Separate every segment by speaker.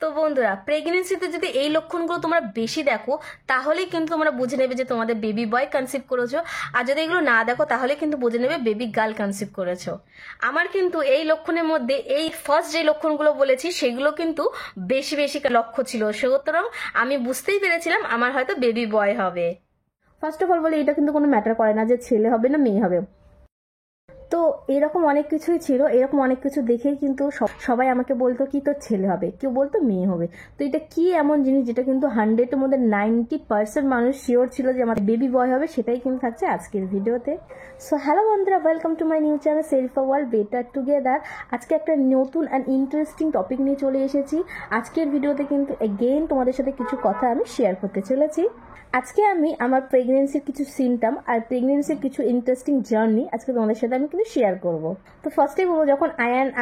Speaker 1: তো বন্ধুরা, প্রেগনেন্সিতে যদি এই লক্ষণগুলো তোমরা বেশি দেখো তাহলেই কিন্তু তোমরা বুঝে নেবে যে তোমাদের বেবি বয় কনসিভ করেছো। আর যদি এগুলো না দেখো তাহলে কিন্তু বুঝে নেবে বেবি গার্ল কনসিভ করেছো। আমার কিন্তু এই লক্ষণের মধ্যে এই ফার্স্ট যে লক্ষণগুলো বলেছি সেগুলো কিন্তু বেশি বেশি লক্ষ্য ছিল, সুতরাং আমি বুঝতেই পেরেছিলাম আমার হয়তো বেবি বয় হবে। ফার্স্ট অফ অল বলে এটা কিন্তু কোনো ম্যাটার করে না যে ছেলে হবে না মেয়ে হবে। তো এরকম অনেক কিছুই ছিল, এরকম অনেক কিছু দেখেই কিন্তু সবাই আমাকে বলতো কি তোর ছেলে হবে, কেউ বলতো মেয়ে হবে। তো এটা কি এমন জিনিস যেটা কিন্তু 100-এর মধ্যে 90% মানুষ শিওর ছিল যে আমার বেবি বয় হবে, সেটাই কিন্তু থাকছে আজকের ভিডিওতে। সো হ্যালো বন্ধুরা, welcome to my new channel self world better together. আজকে একটা নতুন অ্যান্ড ইন্টারেস্টিং টপিক নিয়ে চলে এসেছি। আজকের ভিডিওতে কিন্তু এগেইন তোমাদের সাথে কিছু কথা আমি শেয়ার করতে চলেছি। আজকে আমি আমার প্রেগনেন্সির কিছু সিমটম আর প্রেগনেন্সির কিছু ইন্টারেস্টিং জার্নি আজকে তোমাদের সাথে আমি কিন্তু শেয়ার করব। তো ফার্স্টেই বলবো, যখন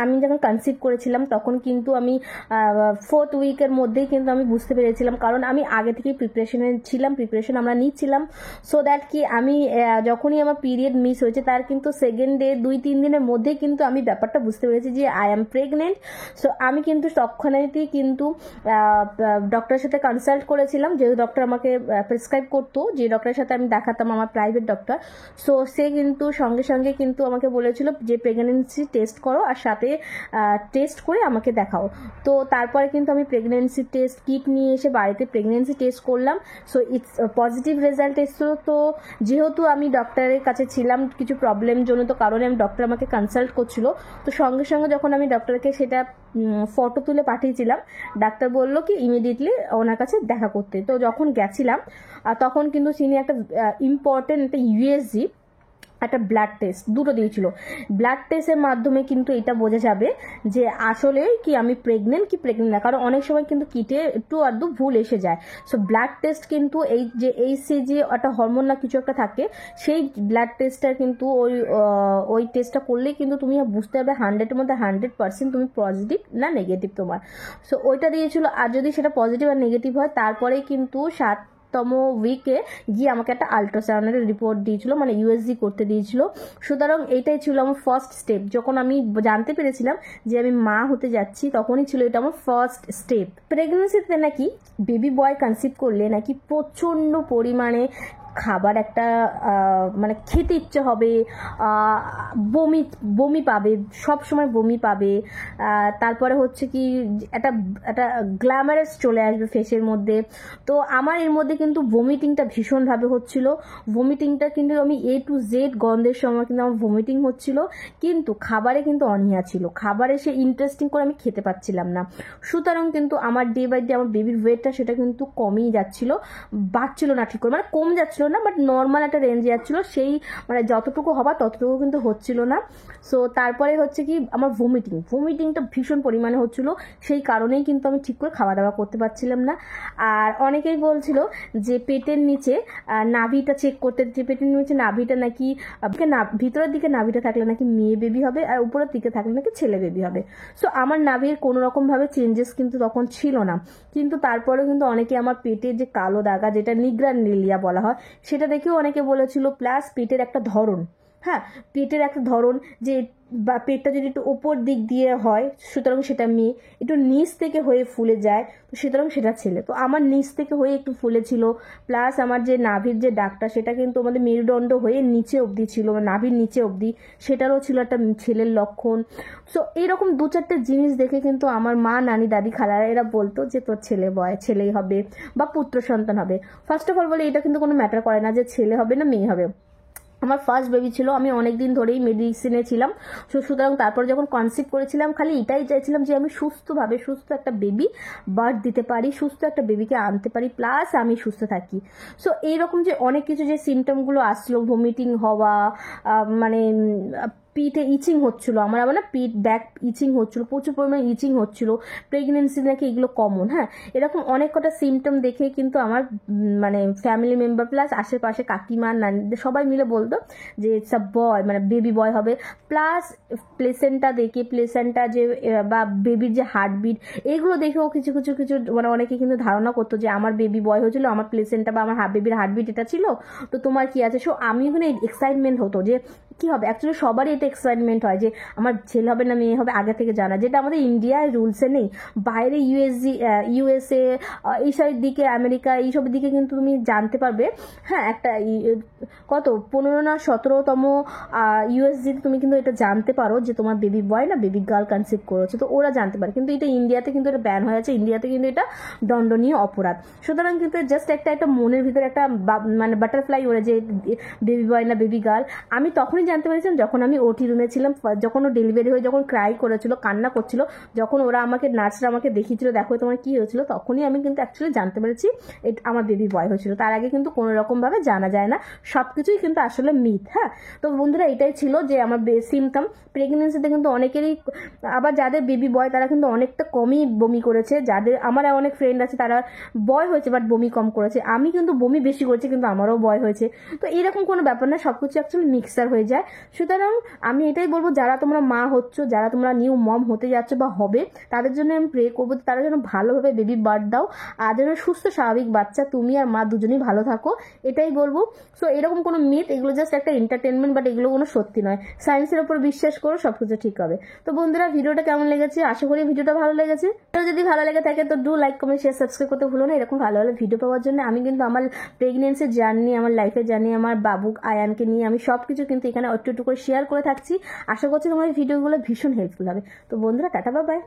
Speaker 1: আমি যখন কনসিভ করেছিলাম তখন কিন্তু আমি 4th উইকের মধ্যেই কিন্তু আমি বুঝতে পেরেছিলাম, কারণ আমি আগে থেকেই প্রিপারেশন আমরা নিচ্ছিলাম। সো দ্যাট কি আমি যখনই আমার পিরিয়ড মিস হয়েছে তার কিন্তু সেকেন্ড ডে 2-3 দিনের মধ্যেই কিন্তু আমি ব্যাপারটা বুঝতে পেরেছি যে আই অ্যাম প্রেগনেন্ট। সো আমি কিন্তু তৎক্ষণাৎই কিন্তু ডক্টরের সাথে কনসাল্ট করেছিলাম, যেহেতু ডক্টর আমাকে প্রেসক্রাইব করতো, যে ডক্টরের সাথে আমি দেখাতাম, আমার প্রাইভেট ডক্টর। সো সে কিন্তু সঙ্গে সঙ্গে কিন্তু আমাকে বলেছিল যে প্রেগনেন্সি টেস্ট করো আর সাথে টেস্ট করে আমাকে দেখাও। তো তারপরে কিন্তু আমি প্রেগনেন্সি টেস্ট কিট নিয়ে এসে বাড়িতে প্রেগনেন্সি টেস্ট করলাম। সো ইটস পজিটিভ রেজাল্ট এসেছিল। তো যেহেতু আমি ডক্টরের কাছে ছিলাম কিছু প্রবলেম জন্য, তো কারণে আমি ডক্টর আমাকে কনসাল্ট করছিল। তো সঙ্গে সঙ্গে যখন আমি ডক্টরকে সেটা ফটো তুলে পাঠিয়েছিলাম, ডাক্তার বললো কি ইমিডিয়েটলি ওনার কাছে দেখা করতে। তো যখন গেছিলাম তখন কিন্তু তিনি একটা ইম্পর্টেন্ট একটা ইউএসজি একটা ব্লাড টেস্ট দুটো দিয়েছিল। ব্লাড টেস্টের মাধ্যমে কিন্তু এটা বোঝা যাবে যে আসলে কি আমি প্রেগনেন্ট কি প্রেগনেন্ট না, কারণ অনেক সময় কিন্তু কিটে একটু আধটু ভুল এসে যায়। সো ব্লাড টেস্ট কিন্তু এই যে এইচসিজি একটা হরমোন না কিছু একটা থাকে, সেই ব্লাড টেস্টটা কিন্তু ওই টেস্টটা করলেই কিন্তু তুমি বুঝতে পারবে 100-এর মধ্যে 100% তুমি পজিটিভ না নেগেটিভ তোমার। সো ওইটা দিয়েছিল। আর যদি সেটা পজিটিভ আর নেগেটিভ হয় তারপরেই কিন্তু 7তম উইকে গিয়ে আমাকে একটা আল্ট্রাসাউন্ডের রিপোর্ট দিয়েছিল, মানে ইউএসজি করতে দিয়েছিল। সুতরাং এইটাই ছিল আমার ফার্স্ট স্টেপ। যখন আমি জানতে পেরেছিলাম যে আমি মা হতে যাচ্ছি তখনই ছিল এটা আমার ফার্স্ট স্টেপ। প্রেগনেন্সিতে নাকি বেবি বয় কনসিভ করলে নাকি প্রচণ্ড পরিমাণে খাবার একটা মানে খেতে ইচ্ছে হবে, বমি পাবে, সব সময় বমি পাবে। তারপরে হচ্ছে কি একটা একটা গ্ল্যামারাস চলে আসবে ফেসের মধ্যে। তো আমার এর মধ্যে কিন্তু ভমিটিংটা ভীষণভাবে হচ্ছিল। ভমিটিংটা কিন্তু আমি A to Z গন্ধের সময় কিন্তু আমার ভমিটিং হচ্ছিল, কিন্তু খাবারে কিন্তু অনীহা ছিল, খাবারে সে ইন্টারেস্টিং করে আমি খেতে পাচ্ছিলাম না। সুতরাং কিন্তু আমার ডে বাই ডে আমার বেবির ওয়েটটা সেটা কিন্তু কমেই যাচ্ছিল, বাড়ছিল না ঠিক করে, মানে কম যাচ্ছিল না বাট নর্মাল একটা রেঞ্জে যাচ্ছিল, সেই মানে যতটুকু হবার ততটুকু কিন্তু হচ্ছিল না। সো তারপরে হচ্ছে কি আমার ভমিটিংটা ভীষণ পরিমাণে হচ্ছিল, সেই কারণেই কিন্তু আমি ঠিক করে খাওয়া দাওয়া করতে পারছিলাম না। আর অনেকেই বলছিল যে পেটের নিচে নাভিটা চেক করতে, যে পেটের নিচে নাভিটা নাকি ভিতরের দিকে নাভিটা থাকলে নাকি মেয়ে বেবি হবে আর উপরের দিকে থাকলে নাকি ছেলে বেবি হবে। সো আমার নাভির কোনো রকম ভাবে চেঞ্জেস কিন্তু তখন ছিল না, কিন্তু তারপরেও কিন্তু অনেকে আমার পেটের যে কালো দাগা যেটা নিগ্রানিলিয়া বলা হয় সেটা দেখেও অনেকে বলেছিল, প্লাস পেটের একটা ধরন, হ্যাঁ পেটের একটা ধরন যে বা পেটটা যদি একটু ওপর দিক দিয়ে হয় সুতরাং সেটা মেয়ে, একটু নিচ থেকে হয়ে ফুলে যায় তো সুতরাং সেটা ছেলে। তো আমার নিচ থেকে হয়ে একটু ফুলেছিল, প্লাস আমার যে নাভির যে দাগটা সেটা কিন্তু আমাদের মেরুদণ্ড হয়ে নিচে অবধি ছিল, নাভির নিচে অবধি, সেটারও ছিল একটা ছেলের লক্ষণ। সো এইরকম 2-4টে জিনিস দেখে কিন্তু আমার মা, নানি, দাদি, খালারা এরা বলতো যে তোর ছেলেই হবে বা পুত্র সন্তান হবে। ফার্স্ট অফ অল বলে এটা কিন্তু কোনো ম্যাটার করে না যে ছেলে হবে না মেয়ে হবে। আমার ফার্স্ট বেবি ছিল, আমি অনেক দিন ধরেই মেডিসিনে ছিলাম। সুতরাং তারপর যখন কনসিভ করেছিলাম খালি এটাই চাইছিলাম যে আমি সুস্থ একটা বেবি বার্থ দিতে পারি, সুস্থ একটা বেবিকে আনতে পারি, প্লাস আমি সুস্থ থাকি। সো এইরকম যে অনেক কিছু যে সিমটমগুলো আসলো, ভমিটিং হওয়া, মানে পিঠে ইচিং হচ্ছিল, আমার আবার না পিঠ ব্যাক ইচিং হচ্ছিল, প্রচুর পরিমাণে ইচিং হচ্ছিল, প্রেগনেন্সি নাকি এগুলো কমন। হ্যাঁ, এরকম অনেক কটা সিমটম দেখে কিন্তু আমার মানে ফ্যামিলি মেম্বার প্লাস আশেপাশে কাকিমা, নানিদের সবাই মিলে বলতো যে ইটস আ বয়, মানে বেবি বয় হবে। প্লাস প্লেসেন্টা দেখে, প্লেসেন্টা যে বা বেবির যে হার্টবিট এগুলো দেখেও কিছু মানে অনেকে কিন্তু ধারণা করতো যে আমার বেবি বয় হয়েছিল, আমার প্লেসেন্টা বা আমার বেবির হার্টবিট এটা ছিল, তো তোমার কি আছে। সো আমি এখানে এক্সাইটমেন্ট হতো যে কি হবে। অ্যাকচুয়ালি সবারই একটা এক্সাইটমেন্ট হয় যে আমার ছেলে হবে না মেয়ে হবে আগে থেকে জানা, যেটা আমাদের ইন্ডিয়ায় রুলসে নেই। বাইরে ইউএসএ এইসব দিকে, আমেরিকা এইসব দিকে কিন্তু তুমি জানতে পারবে। হ্যাঁ, একটা কত 15 না 17তম ইউএসজিতে তুমি কিন্তু এটা জানতে পারো যে তোমার বেবি বয় না বেবি গার্ল কনসিভ করেছে, তো ওরা জানতে পারে। কিন্তু এটা ইন্ডিয়াতে কিন্তু এটা ব্যান হয়ে আছে, ইন্ডিয়াতে কিন্তু এটা দণ্ডনীয় অপরাধ। সুতরাং কিন্তু জাস্ট একটা মনের ভিতরে একটা মানে বাটারফ্লাই ওরে যে বেবি বয় না বেবি গার্ল। আমি তখনই জানতে পেরেছিলাম যখন আমি ওটি রুমে ছিলাম, যখন ও ডেলিভারি হয়ে যখন ক্রাই করেছিল, কান্না করছিল, যখন ওরা আমাকে নার্সরা আমাকে দেখিয়েছিল দেখো তোমার কি হয়েছিল, তখনই আমি কিন্তু অ্যাকচুয়ালি জানতে পেরেছি এটা আমার বেবি বয় হয়েছিল। তার আগে কিন্তু কোনো রকম ভাবে জানা যায় না, সবকিছুই কিন্তু আসলে মিথ। হ্যাঁ, তো বন্ধুরা এটাই ছিল যে আমার সিমটম। প্রেগনেন্সিতে কিন্তু অনেকেরই, আবার যাদের বেবি বয় তারা কিন্তু অনেকটা কমই বমি করেছে, যাদের আমার অনেক ফ্রেন্ড আছে তারা বয় হয়েছে বাট বমি কম করেছে, আমি কিন্তু বমি বেশি করেছি কিন্তু আমারও বয় হয়েছে। তো এরকম কোনো ব্যাপার না, সবকিছু অ্যাকচুয়ালি মিক্সার হয়ে যায়। সুতরাং আমি এটাই বলবো, যারা তোমরা মা হচ্ছ, যারা তোমরা নিউ মম হতে যাচ্ছ বা হবে, তাদের জন্য আমি প্রে করবো তারা যেন ভালোভাবে বেবি বার্থ দাও, আর যেন সুস্থ স্বাভাবিক বাচ্চা তুমি আর মা দুজনেই ভালো থাকো, এটাই বলবো। সো এরকম কোনো মিথ, এগুলো জাস্ট একটা এন্টারটেনমেন্ট, বাট এগুলো কোনো সত্যি নয়। সায়েন্সের উপর বিশ্বাস করো, সবকিছু ঠিক হবে। তো বন্ধুরা ভিডিওটা কেমন লেগেছে, আশা করি ভিডিওটা ভালো লেগেছে। তো যদি ভালো লেগে থাকে তো do like, comment, share, subscribe করতে ভুলো না। এরকম ভালো ভালো ভিডিও পাওয়ার জন্য আমি কিন্তু আমার প্রেগনেন্সির জার্নি, আমার লাইফের জার্নি, আমার বাবু আয়ানকে নিয়ে আমি সবকিছু কিন্তু এখানে একটু একটু করে শেয়ার করে থাকছি। আশা করছি তোমার ভিডিওগুলো ভীষণ হেল্পফুল হবে। তো বন্ধুরা টাটা, বাই বাই।